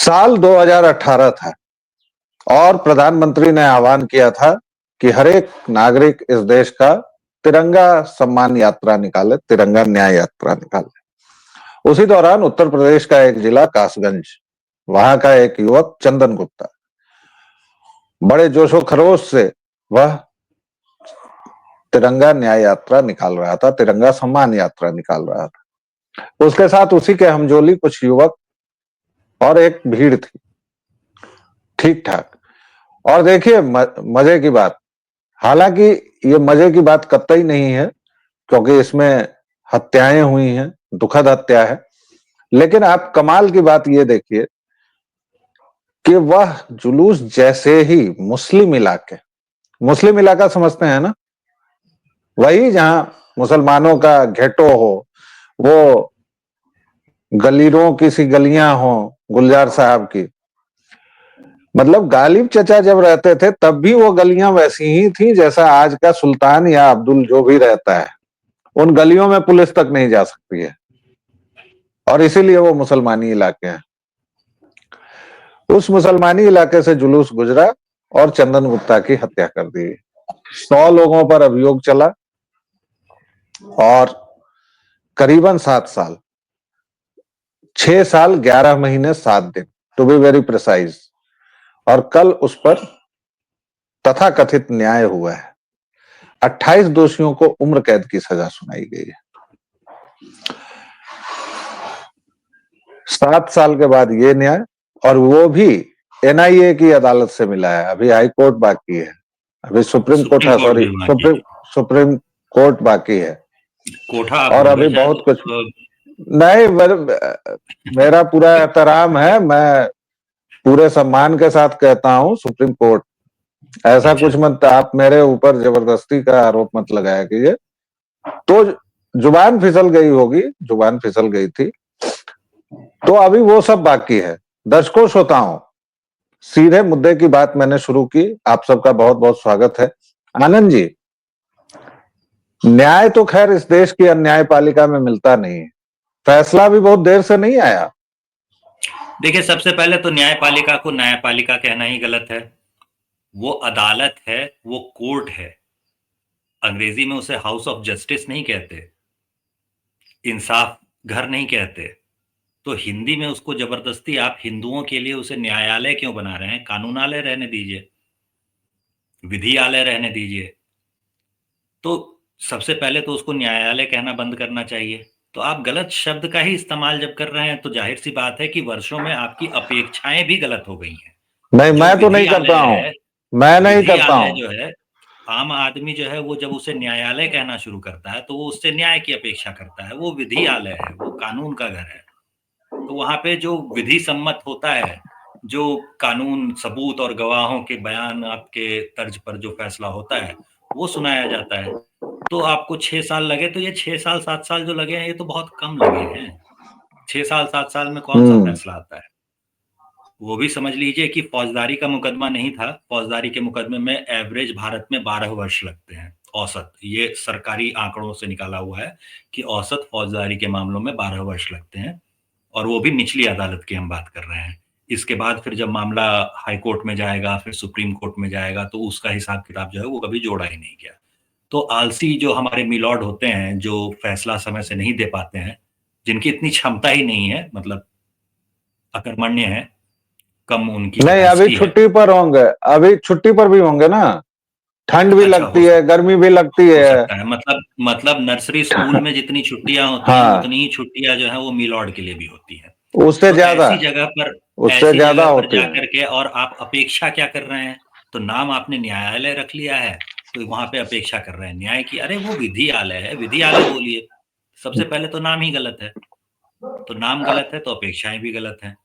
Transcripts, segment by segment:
साल 2018 था और प्रधानमंत्री ने आह्वान किया था कि हर एक नागरिक इस देश का तिरंगा सम्मान यात्रा निकाले, तिरंगा न्याय यात्रा निकाले। उसी दौरान उत्तर प्रदेश का एक जिला कासगंज, वहां का एक युवक चंदन गुप्ता बड़े जोशो खरोश से वह तिरंगा न्याय यात्रा निकाल रहा था, तिरंगा सम्मान यात्रा निकाल रहा था। उसके साथ उसी के हमजोली कुछ युवक और एक भीड़ थी, ठीक ठाक। और देखिए मजे की बात, हालांकि ये मजे की बात कतई नहीं है क्योंकि इसमें हत्याएं हुई हैं, दुखद हत्या है। लेकिन आप कमाल की बात ये देखिए कि वह जुलूस जैसे ही मुस्लिम इलाका समझते हैं ना, वही जहां मुसलमानों का घेटो हो, वो गलीरों की सी गलियां हो गुलजार साहब की। मतलब गालिब चचा जब रहते थे तब भी वो गलियां वैसी ही थी जैसा आज का सुल्तान या अब्दुल जो भी रहता है। उन गलियों में पुलिस तक नहीं जा सकती है और इसीलिए वो मुसलमानी इलाके हैं। उस मुसलमानी इलाके से जुलूस गुजरा और चंदन गुप्ता की हत्या कर दी। 100 लोगों पर अभियोग चला और करीबन 7 साल, 6 साल 11 महीने 7 दिन टू बी वेरी प्रिसाइज। और कल उस पर तथाकथित न्याय हुआ है। 28 दोषियों को उम्र कैद की सजा सुनाई गई है। 7 साल के बाद ये न्याय, और वो भी एनआईए की अदालत से मिला है। अभी हाई कोर्ट बाकी है, अभी सुप्रीम कोर्ट है, सॉरी सुप्रीम कोर्ट बाकी है। कोठा और अभी बहुत कुछ नहीं, मेरा पूरा एहतराम है, मैं पूरे सम्मान के साथ कहता हूं सुप्रीम कोर्ट। ऐसा कुछ मत आप मेरे ऊपर जबरदस्ती का आरोप मत लगाया कीजिए। तो जुबान फिसल गई होगी, जुबान फिसल गई थी, तो अभी वो सब बाकी है। दर्शकों श्रोताओं, सीधे मुद्दे की बात मैंने शुरू की। आप सबका बहुत बहुत स्वागत है। आनंद जी, न्याय तो खैर इस देश की न्यायपालिका में मिलता नहीं है, फैसला भी बहुत देर से नहीं आया। देखिए, सबसे पहले तो न्यायपालिका को न्यायपालिका कहना ही गलत है। वो अदालत है, वो कोर्ट है। अंग्रेजी में उसे हाउस ऑफ जस्टिस नहीं कहते, इंसाफ घर नहीं कहते। तो हिंदी में उसको जबरदस्ती आप हिंदुओं के लिए उसे न्यायालय क्यों बना रहे हैं? कानूनालय रहने दीजिए, विधियालय रहने दीजिए। तो सबसे पहले तो उसको न्यायालय कहना बंद करना चाहिए। तो आप गलत शब्द का ही इस्तेमाल जब कर रहे हैं तो जाहिर सी बात है कि वर्षों में आपकी अपेक्षाएं भी गलत हो गई हैं। नहीं, मैं तो नहीं करता हूं, मैं नहीं करता हूं। जो है, आम आदमी जो है वो जब उसे न्यायालय कहना शुरू करता है तो वो उससे न्याय की अपेक्षा करता है। वो विधियालय है, वो कानून का घर है। तो वहां पे जो विधि सम्मत होता है, जो कानून, सबूत और गवाहों के बयान आपके तर्ज पर जो फैसला होता है वो सुनाया जाता है। तो आपको 6 साल लगे तो ये 6 साल 7 साल जो लगे हैं ये तो बहुत कम लगे हैं। 6 साल 7 साल में कौन सा फैसला आता है? वो भी समझ लीजिए कि फौजदारी का मुकदमा नहीं था। फौजदारी के मुकदमे में एवरेज भारत में 12 वर्ष लगते हैं, औसत। ये सरकारी आंकड़ों से निकाला हुआ है कि औसत फौजदारी के मामलों में 12 वर्ष लगते हैं, और वो भी निचली अदालत की हम बात कर रहे हैं। इसके बाद फिर जब मामला हाई कोर्ट में जाएगा, फिर सुप्रीम कोर्ट में जाएगा, तो उसका हिसाब किताब जो है वो कभी जोड़ा ही नहीं गया। तो आलसी जो हमारे मिलॉर्ड होते हैं, जो फैसला समय से नहीं दे पाते हैं, जिनकी इतनी क्षमता ही नहीं है, मतलब अकर्मण्य है, कम उनकी नहीं, अभी कैपेसिटी है। छुट्टी पर होंगे, अभी छुट्टी पर भी होंगे ना। ठंड भी अच्छा, लगती है, गर्मी भी लगती हो है। सकता है। मतलब नर्सरी स्कूल में जितनी छुट्टियां होती हैं हाँ, उतनी ही छुट्टियां जो है वो मिलॉर्ड के लिए भी होती हैं। उससे तो ज्यादा, उससे ऐसी ज्यादा जगह पर होती जा है। करके और आप अपेक्षा क्या कर रहे हैं? तो नाम आपने न्यायालय रख लिया है, तो वहां पे अपेक्षा कर रहे हैं न्याय की। अरे वो विधियालय है, विधियालय बोलिए। सबसे पहले तो नाम ही गलत है। तो नाम गलत है तो अपेक्षाएं भी गलत हैं।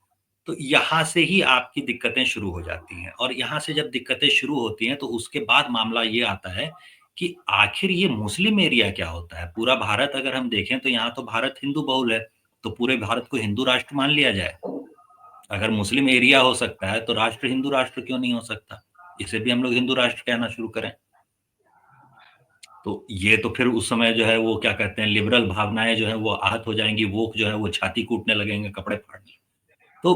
तो यहाँ से ही आपकी दिक्कतें शुरू हो जाती हैं, और यहाँ से जब दिक्कतें शुरू होती हैं तो उसके बाद मामला ये आता है कि आखिर ये मुस्लिम एरिया क्या होता है? पूरा भारत अगर हम देखें तो यहाँ तो भारत हिंदू बहुल है, तो पूरे भारत को हिंदू राष्ट्र मान लिया जाए। अगर मुस्लिम एरिया हो सकता है तो राष्ट्र हिंदू राष्ट्र क्यों नहीं हो सकता? इसे भी हम लोग हिंदू राष्ट्र कहना शुरू करें। तो ये तो फिर उस समय जो है वो क्या कहते हैं, लिबरल भावनाएं जो है वो आहत हो जाएंगी, वो जो है वो छाती कूटने लगेंगे, कपड़े फाड़ने। तो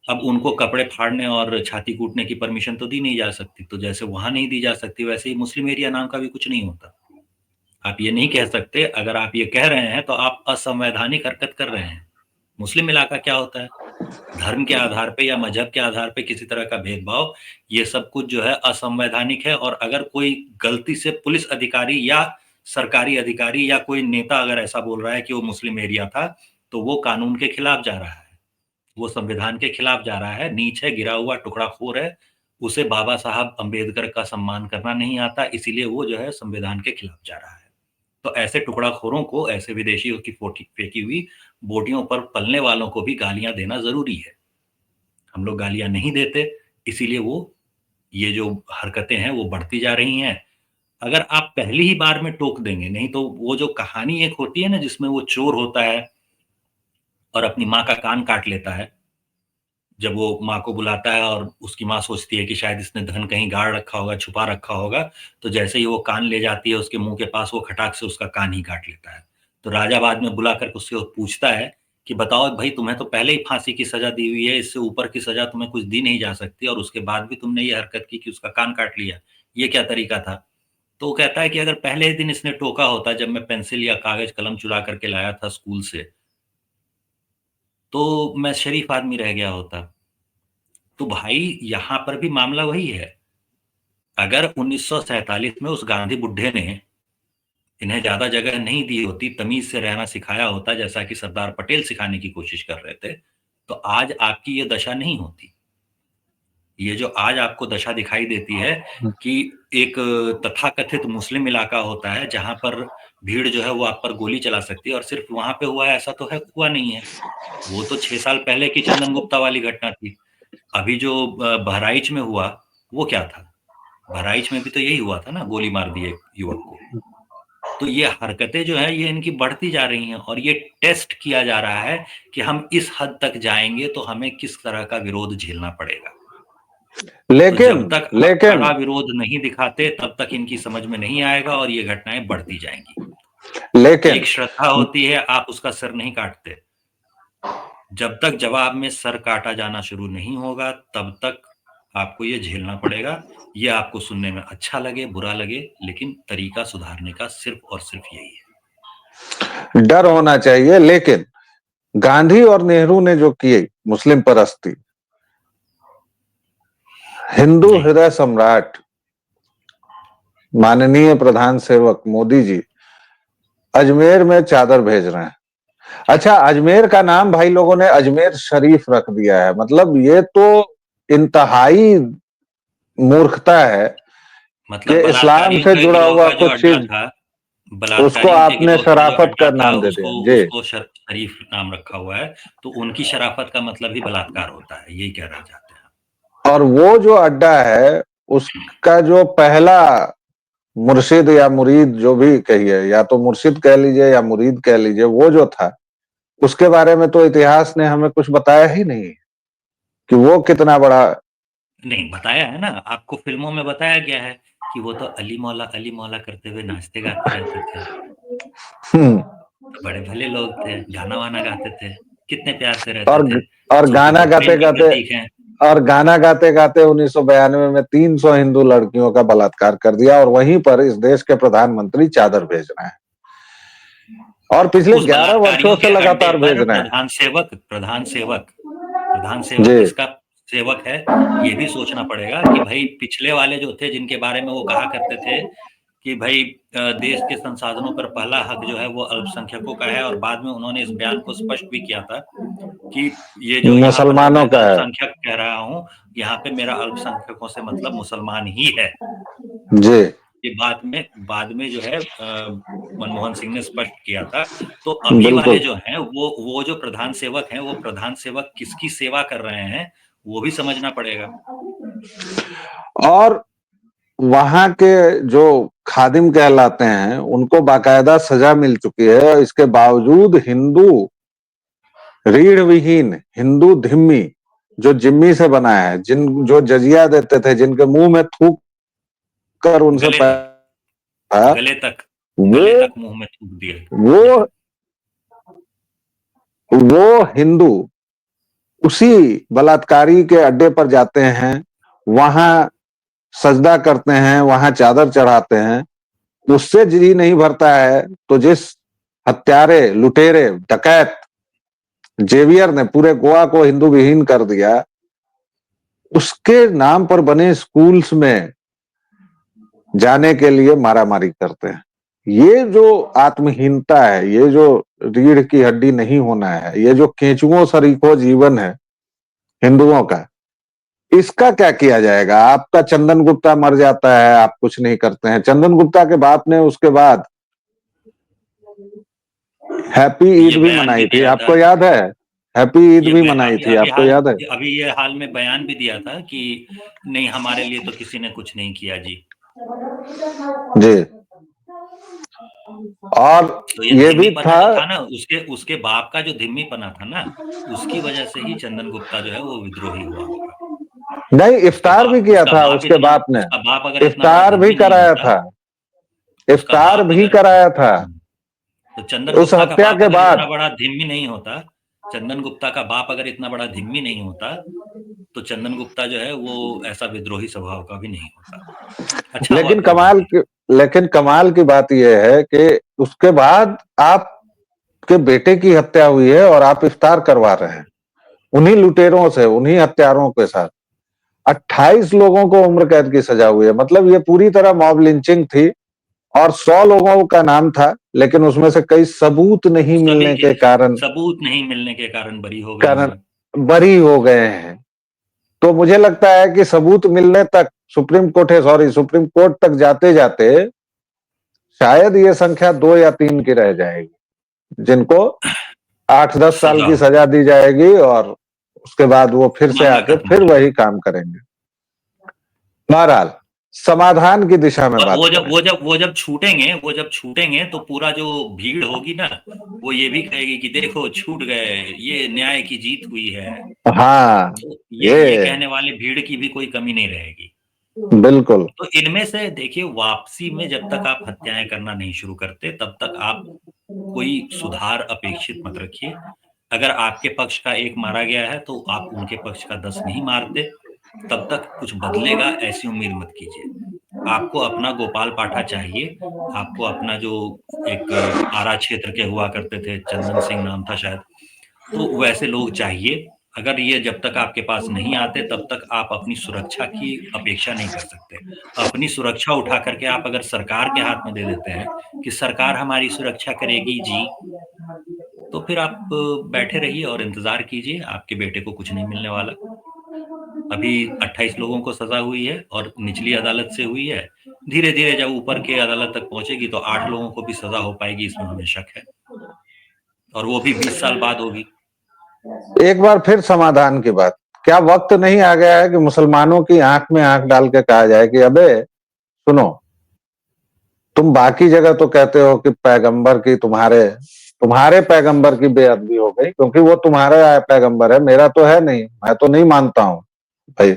अब उनको कपड़े फाड़ने और छाती कूटने की परमिशन तो दी नहीं जा सकती, तो जैसे वहां नहीं दी जा सकती वैसे ही मुस्लिम एरिया नाम का भी कुछ नहीं होता। आप ये नहीं कह सकते, अगर आप ये कह रहे हैं तो आप असंवैधानिक हरकत कर रहे हैं। मुस्लिम इलाका क्या होता है? धर्म के आधार पे या मजहब के आधार पे किसी तरह का भेदभाव, ये सब कुछ जो है असंवैधानिक है। और अगर कोई गलती से पुलिस अधिकारी या सरकारी अधिकारी या कोई नेता अगर ऐसा बोल रहा है कि वो मुस्लिम एरिया था, तो वो कानून के खिलाफ जा रहा है, वो संविधान के खिलाफ जा रहा है, नीच है, गिरा हुआ टुकड़ाखोर है, उसे बाबा साहब अम्बेडकर का सम्मान करना नहीं आता, इसीलिए वो जो है संविधान के खिलाफ जा रहा है। तो ऐसे टुकड़ाखोरों को, ऐसे विदेशियों की फेंकी हुई बोटियों पर पलने वालों को भी गालियां देना जरूरी है। हम लोग गालियां नहीं देते, इसीलिए वो ये जो हरकतें हैं वो बढ़ती जा रही हैं। अगर आप पहली ही बार में टोक देंगे, नहीं तो वो जो कहानी एक होती है ना जिसमें वो चोर होता है और अपनी माँ का कान काट लेता है, जब वो माँ को बुलाता है और उसकी माँ सोचती है कि शायद इसने धन कहीं गाड़ रखा होगा, छुपा रखा होगा, तो जैसे ही वो कान ले जाती है उसके मुँह के पास, वो खटाक से उसका कान ही काट लेता है। तो राजा बाद में बुला कर उससे पूछता है कि बताओ भाई, तुम्हें तो पहले ही फांसी की सज़ा दी हुई है, इससे ऊपर की सज़ा तुम्हें कुछ दी नहीं जा सकती और उसके बाद भी तुमने ये हरकत की कि उसका कान काट लिया। ये क्या तरीका था? तो वो कहता है कि अगर पहले ही दिन इसने टोका होता, जब मैं पेंसिल या कागज़ कलम चुरा करके लाया था स्कूल से, तो मैं शरीफ आदमी रह गया होता। तो भाई यहाँ पर भी मामला वही है। अगर 1947 में उस गांधी बुड्ढे ने इन्हें ज्यादा जगह नहीं दी होती, तमीज से रहना सिखाया होता जैसा कि सरदार पटेल सिखाने की कोशिश कर रहे थे, तो आज आपकी ये दशा नहीं होती। ये जो आज आपको दशा दिखाई देती है कि एक तथाकथित मुस्लिम इलाका होता है जहां पर भीड़ जो है वो आप पर गोली चला सकती है, और सिर्फ वहां पे हुआ है ऐसा तो है, हुआ नहीं है। वो तो 6 साल पहले की चंदन गुप्ता वाली घटना थी। अभी जो बहराइच में हुआ, वो क्या था? बहराइच में भी तो यही हुआ था ना, गोली मार दी एक युवक को। तो ये हरकतें जो है ये इनकी बढ़ती जा रही हैं, और ये टेस्ट किया जा रहा है कि हम इस हद तक जाएंगे तो हमें किस तरह का विरोध झेलना पड़ेगा। तो लेकिन जब तक आप लेकिन कड़ा विरोध नहीं दिखाते, तब तक इनकी समझ में नहीं आएगा और ये घटनाएं बढ़ती जाएंगी। लेकिन एक श्रद्धा होती है, आप उसका सिर नहीं काटते। जब तक जवाब में सर काटा जाना शुरू नहीं होगा, तब तक आपको ये झेलना पड़ेगा। ये आपको सुनने में अच्छा लगे, बुरा लगे, लेकिन तरीका सुधारने का सिर्फ और सिर्फ यही है। डर होना चाहिए। लेकिन गांधी और नेहरू ने जो किए मुस्लिम परस्ती, हिंदू जी, हृदय सम्राट माननीय प्रधान सेवक मोदी जी अजमेर में चादर भेज रहे हैं। अच्छा, अजमेर का नाम भाई लोगों ने अजमेर शरीफ रख दिया है। मतलब ये तो इंतहाई मूर्खता है कि मतलब इस्लाम बलात्कारियों से के जुड़ा गिरोह हुआ का जो कुछ अड्डा चीज था, उसको बलात्कारियों के आपने गिरोह का जो शराफत का अड्डा था, नाम दे दिया उसको जी। उसको शरीफ नाम रखा हुआ है। तो उनकी शराफत का मतलब ही बलात्कार होता है, यही कहना चाहते हैं। और वो जो अड्डा है उसका जो पहला मुर्शिद या मुरीद जो भी कहिए, या तो मुर्शिद कह लीजिए या मुरीद कह लीजिए, वो जो था उसके बारे में तो इतिहास ने हमें कुछ बताया ही नहीं कि वो कितना बड़ा। नहीं बताया है ना, आपको फिल्मों में बताया गया है कि वो तो अली मौला करते हुए नाचते गाते रहते थे। हम्म, बड़े भले लोग थे, गाना वाना गाते थे, कितने प्यार से रहते और थे, और सोचिए गाना वो गाते प्रेम के गाते प्रतीक हैं। और गाना गाते गाते 1992 में 300 हिंदू लड़कियों का बलात्कार कर दिया, और वहीं पर इस देश के प्रधानमंत्री चादर भेज रहे हैं और तो पिछले उस 11 वर्षों बलात्कारियों से के अड्डे लगातार भेज पर रहे हैं। प्रधान सेवक जी, किसका सेवक है, ये भी सोचना पड़ेगा कि भाई पिछले वाले जो थे जिनके बारे में वो कहा करते थे कि भाई देश के संसाधनों पर पहला हक जो है वो अल्पसंख्यकों का है, और बाद में उन्होंने इस बयान को स्पष्ट भी किया था कि ये जो यहाँ पर जो मैं मुसलमानों का है। अल्पसंख्यक कह रहा हूँ, यहाँ पे मेरा अल्पसंख्यकों से मतलब मुसलमान ही है। जी, ये बाद में जो है मनमोहन सिंह ने स्पष्ट किया था। तो अभी वाले बिल्कुल। जो हैं वो जो प्रधान सेवक हैं, वो प्रधान सेवक किसकी सेवा कर रहे हैं, वो भी समझना पड़ेगा। और वहां के जो खादिम कहलाते हैं उनको बाकायदा सजा मिल चुकी है, इसके बावजूद हिंदू रीढ़ विहीन, हिंदू धिम्मी, जो जिम्मी से बना है, जिन जो जजिया देते थे, जिनके मुंह में थूक कर उनसे गले तक पैसा, गले तक वो गले तक मुंह में थूक दिए वो जाते। वो हिंदू उसी बलात्कारी के अड्डे पर जाते हैं, वहां सजदा करते हैं, वहां चादर चढ़ाते हैं, उससे जी नहीं भरता है तो जिस हत्यारे, लुटेरे, डकैत जेवियर ने पूरे गोवा को हिंदू विहीन कर दिया, उसके नाम पर बने स्कूल्स में जाने के लिए मारामारी करते हैं। ये जो आत्महीनता है, ये जो रीढ़ की हड्डी नहीं होना है, ये जो केंचुओं सरीखों जीवन है हिंदुओं का, इसका क्या किया जाएगा? आपका चंदन गुप्ता मर जाता है, आप कुछ नहीं करते हैं। चंदन गुप्ता के बाप ने उसके बाद हैप्पी ईद ये भी बयान भी मनाई थी, दिया था, आपको याद है? हैप्पी ईद ये भी मनाई थी, आपको याद है? अभी ये हाल में बयान भी दिया था कि नहीं, हमारे लिए तो किसी ने कुछ नहीं किया जी। जी। और तो ये ये भी धिम्मीपना था, जो था ना, उसके बाप का जो धिम्मीपना था ना, उसकी वजह से ही चंदन गुप्ता जो है वो विद्रोही हुआ होगा। नहीं, इफ्तार भी किया था उसके बाप ने, उसका बाप अगर इतना बड़ा इफ्तार भी धर्मी नहीं कराया होता, था, उसका इफ्तार बाप भी अगर कराया था तो चंदन उस गुप्ता का हत्या बाप के अगर इतना बाद। बड़ा धिम्मी नहीं होता, चंदन गुप्ता का बाप अगर इतना बड़ा धिम्मी नहीं होता, तो चंदन गुप्ता जो है वो ऐसा विद्रोही स्वभाव का भी नहीं होता। अच्छा हुआ लेकिन कोई बात नहीं। लेकिन कमाल की बात यह है कि उसके बाद आपके बेटे की हत्या हुई है और आप इफ्तार करवा रहे हैं उन्हीं लुटेरों से, उन्हीं हत्यारों के साथ। 28 लोगों को उम्र कैद की सजा हुई है। मतलब ये पूरी तरह मॉब लिंचिंग थी, और 100 लोगों का नाम था, लेकिन उसमें से कई सबूत नहीं सभी मिलने के के कारण सबूत नहीं मिलने के कारण बरी हो गए कारण हैं। बरी हो गए हैं। तो मुझे लगता है कि सबूत मिलने तक सुप्रीम कोर्ट तक जाते जाते शायद ये संख्या 2 या 3 की रह जाएगी, जिनको 8-10 साल सजा की होगी, सजा दी जाएगी, और उसके बाद वो फिर से मामला आके खत्म हो फिर वही जाएगा। काम करेंगे। बहरहाल, समाधान की दिशा में और बात करें। वो जब छूटेंगे तो पूरा जो भीड़ होगी ना, वो ये भी कहेगी कि देखो छूट गए, ये न्याय की जीत हुई है। हाँ, तो ये ये कहने वाले भीड़ की भी कोई कमी नहीं रहेगी। बिल्कुल। तो इनमें से देखिए, वापसी में जब तक आप हत्याएं करना नहीं शुरू करते, तब तक आप कोई सुधार अपेक्षित मत रखिए। अगर आपके पक्ष का एक मारा गया है तो आप उनके पक्ष का 10 नहीं मारते, तब तक कुछ बदलेगा ऐसी उम्मीद मत कीजिए। आपको अपना गोपाल पाठा चाहिए, आपको अपना जो एक आरा क्षेत्र के हुआ करते थे, चंदन सिंह नाम था शायद, तो वैसे लोग चाहिए। अगर ये जब तक आपके पास नहीं आते, तब तक आप अपनी सुरक्षा की अपेक्षा नहीं कर सकते। अपनी सुरक्षा उठा करके आप अगर सरकार के हाथ में दे देते हैं कि सरकार हमारी सुरक्षा करेगी जी, तो फिर आप बैठे रहिए और इंतजार कीजिए, आपके बेटे को कुछ नहीं मिलने वाला। अभी 28 लोगों को सजा हुई है और निचली अदालत से हुई है। धीरे-धीरे जब ऊपर के अदालत तक पहुंचेगी तो 8 लोगों को भी सजा हो पाएगी, इसमें हमें शक है, और वो भी 20 साल बाद होगी। एक बार फिर समाधान की बात, क्या वक्त नहीं आ गया है कि मुसलमानों की आंख में आंख डाल के कहा जाए कि अबे सुनो, तुम बाकी जगह तो कहते हो कि पैगंबर की तुम्हारे तुम्हारे पैगंबर की बेअदबी हो गई क्योंकि वो तुम्हारा पैगंबर है, मेरा तो है नहीं, मैं तो नहीं मानता हूं भाई।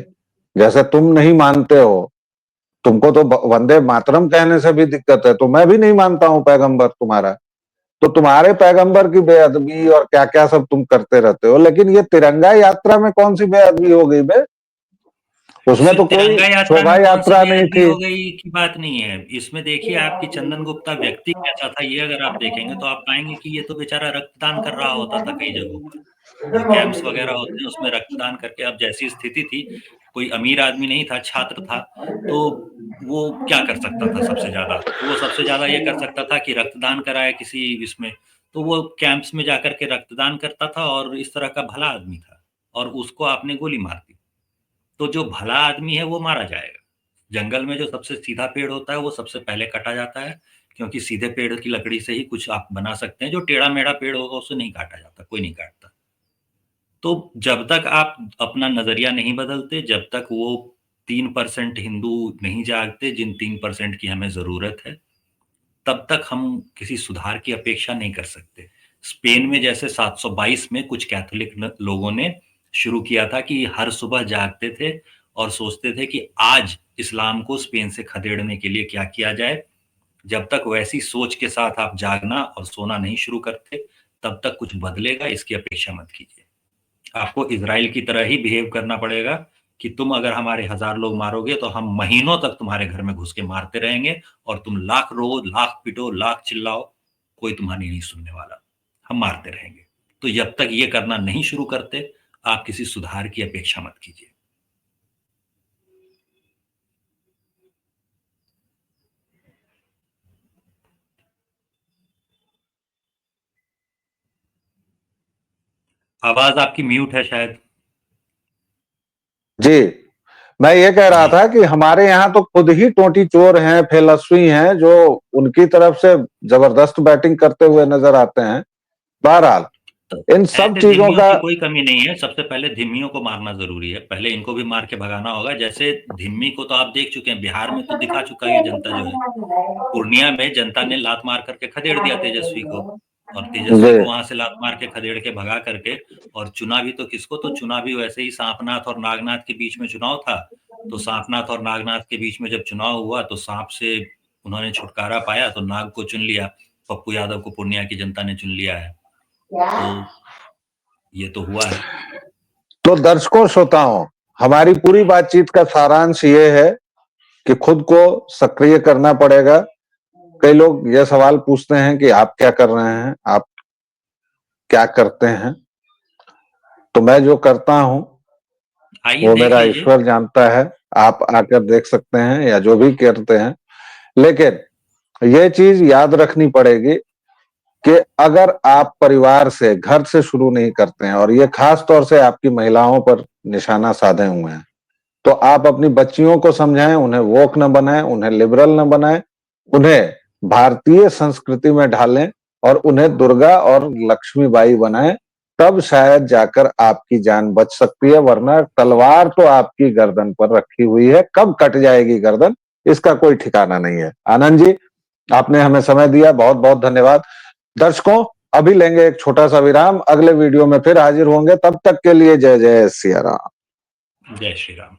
जैसे तुम नहीं मानते हो, तुमको तो वंदे मातरम कहने से भी दिक्कत है, तो मैं भी नहीं मानता हूं पैगंबर तुम्हारा। तो तुम्हारे पैगंबर की बेअदबी और क्या क्या सब तुम करते रहते हो, लेकिन ये तिरंगा यात्रा में कौन सी बेअदबी हो गई बे? उसमें तो सिर्फ कोई तिरंगा यात्रा शोभा में कौन सी यात्रा नहीं बेअदबी थी। हो गई की बात नहीं है। इसमें देखिए, आपकी चंदन गुप्ता व्यक्ति कैसा था, ये अगर आप देखेंगे तो आप पाएंगे कि ये तो बेचारा रक्तदान कर रहा होता था कई जगहों पर। जो कैंप्स वगैरह होते हैं उसमें रक्तदान करके, अब जैसी स्थिति थी, कोई अमीर आदमी नहीं था, छात्र था, तो वो क्या कर सकता था सबसे ज्यादा? तो वो सबसे ज्यादा ये कर सकता था कि रक्तदान कराए किसी इसमें। तो वो कैंप्स में जाकर के रक्तदान करता था, और इस तरह का भला आदमी था, और उसको आपने गोली मार दी। तो जो भला आदमी है वो मारा जाएगा। जंगल में जो सबसे सीधा पेड़ होता है वो सबसे पहले कटा जाता है, क्योंकि सीधे पेड़ की लकड़ी से ही कुछ आप बना सकते हैं। जो टेढ़ा मेढ़ा पेड़ होगा उसे नहीं काटा जाता, कोई नहीं काटता। तो जब तक आप अपना नजरिया नहीं बदलते, जब तक वो 3% हिंदू नहीं जागते जिन 3% की हमें जरूरत है, तब तक हम किसी सुधार की अपेक्षा नहीं कर सकते। स्पेन में जैसे 722 में कुछ कैथोलिक लोगों ने शुरू किया था कि हर सुबह जागते थे और सोचते थे कि आज इस्लाम को स्पेन से खदेड़ने के लिए क्या किया जाए। जब तक वैसी सोच के साथ आप जागना और सोना नहीं शुरू करते, तब तक कुछ बदलेगा इसकी अपेक्षा मत कीजिए। आपको इजराइल की तरह ही बिहेव करना पड़ेगा कि तुम अगर हमारे 1000 लोग मारोगे तो हम महीनों तक तुम्हारे घर में घुस के मारते रहेंगे और तुम लाख रो, लाख पिटो, लाख चिल्लाओ, कोई तुम्हारी नहीं सुनने वाला, हम मारते रहेंगे। तो जब तक ये करना नहीं शुरू करते, आप किसी सुधार की अपेक्षा मत कीजिए। आवाज आपकी म्यूट है शायद। जी, मैं ये कह रहा जी। था कि हमारे यहाँ तो खुद ही टोंटी चोर हैं, फेलस्वी हैं, जो उनकी तरफ से जबरदस्त बैटिंग करते हुए नजर आते हैं। बहरहाल तो इन सब ऐसे चीजों धिम्मियों का की कोई कमी नहीं है, सबसे पहले धिम्मियों को मारना ज़रूरी है, पहले इनको भी मार के भगाना होगा। जैसे धिम्मी को तो आप देख चुके हैं, बिहार में तो दिखा चुका है ये जनता जो है। पूर्णिया में जनता ने लात मार करके खदेड़ दिया तेजस्वी को, और तेजस्वी जी, को वहां से लात मार के खदेड़ के भगा करके, और चुना भी तो किसको, तो चुना भी वैसे ही सांपनाथ और नागनाथ के बीच में चुनाव था। तो सांपनाथ और नागनाथ के बीच में जब चुनाव हुआ तो सांप से उन्होंने छुटकारा पाया, तो नाग को चुन लिया। पप्पू यादव को पूर्णिया की जनता ने चुन लिया है। तो ये तो हुआ है। तो दर्शकों, श्रोताओं, हमारी पूरी बातचीत का सारांश ये है कि खुद को सक्रिय करना पड़ेगा। कई लोग ये सवाल पूछते हैं कि आप क्या कर रहे हैं, आप क्या करते हैं? तो मैं जो करता हूं आइए वो देख मेरा लीजिए। ईश्वर जानता है। आप आकर देख सकते हैं या जो भी करते हैं, लेकिन ये चीज याद रखनी पड़ेगी कि अगर आप परिवार से, घर से शुरू नहीं करते हैं, और ये खास तौर से आपकी महिलाओं पर निशाना साधे हुए हैं, तो आप अपनी बच्चियों को समझाएं, उन्हें वोक न बनाएं, उन्हें लिबरल न बनाएं, उन्हें भारतीय संस्कृति में ढालें और उन्हें दुर्गा और लक्ष्मीबाई बनाएं। तब शायद जाकर आपकी जान बच सकती है, वरना तलवार तो आपकी गर्दन पर रखी हुई है, कब कट जाएगी गर्दन इसका कोई ठिकाना नहीं है। आनंद जी, आपने हमें समय दिया, बहुत बहुत धन्यवाद। दर्शकों, अभी लेंगे एक छोटा सा विराम, अगले वीडियो में फिर हाजिर होंगे। तब तक के लिए जय जय सिया राम। जय श्री राम।